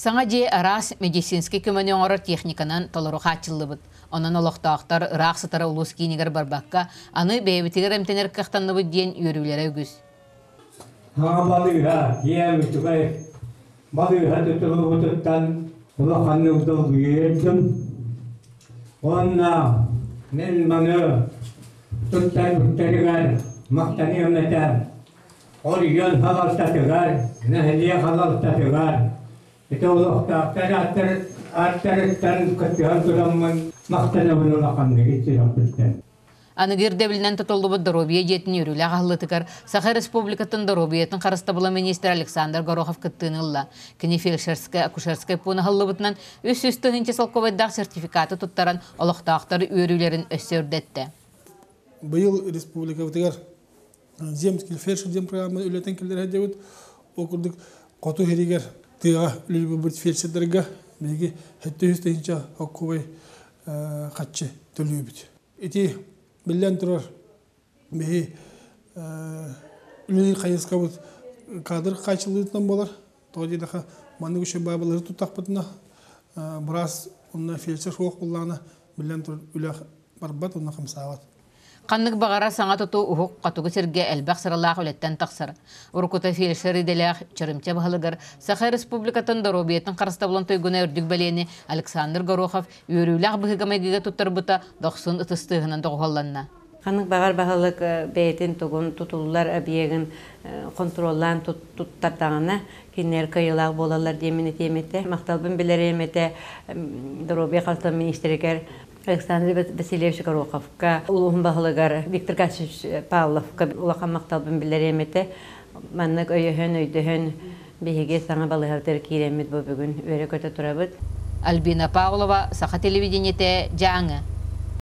Саңа же арас медицинский көмөне оңорор техниканан толору хатчылыбыт. Онан олоқтақтар рақсытара улус кейінігер барбаққа, аны бәйбітігер әмтенер қақтаныбыт дейін үйрілері үгіз. Балыға, емітігай, балыға тұтылы ұтыттан ұлақанны ұдыл үйердім. Онна мен маңы тұттан ұттарығар, мақтаны өметер. Ол үйен халалтатығар, нәхілия халалтатығар. Это ұлықтақтар аттарыттан күттіған тұрамын мақтанабын ұлақанны кетсіріп біттен. Анығыр дәвілінен тұтылдыбыт Доробия жетін үрілі ағылытығар Саха Республикатын Доробиятын қарыстабыла министр Александр Горохов күттіғынылла. Кені фельдшерская, акушерская пуны ғылыбытынан өс-өстігінші салковайдақ сертификаты тұттаран олықтақтары өрілерін өссердетті. Бұл республика бұтығар земский фельдшер дем программы үлетен келдер әдеуіт оқырдық қоту херигер тыға үлі бұбырт фельдшердерге бәйге әтті өстігінші оққывай қатшы төлі бүт. Эти билен турар бәйге үлі қайысқа бұт кадр қайшылығынан болар. Тоғыды дақы маңны көші бабылары тұттақ бұтына біраз онына фельдшер оқ бұллағына билен турар үлі барбат, онына қымсағат. Қаннық бағара саңа тұту ұхық қатуғы серге әлбәқ сыралақ өлеттен тақсыр. Уркута фельдшер иделях чырымча бағылығыр Саха Республикатын Доробиятын қарыстабылын тойгуна үрдік бәлені Александр Горохов үйрілақ бұғығамайгіға тұттар бұта 90 ұтыстығынан доғаланна. Қанық бағар бағылық бәйтін тұғын тұтылылар әбиегін контроллан тұттардағына кенер кайылақ болалар демені теметті. Мақталбын білер еметі Доробия қалыстан министерікер Александр Васильевич Гороховка, улуғын бағылығар Виктор Качевич Павловка улақан мақталбын білер еметі. Маннық өйдіхін бейге саңа балығалтыр кейремет бұл бүгін өрі көті тұрабыд. Альбина Павлова, Саха телевидениеті жаңы.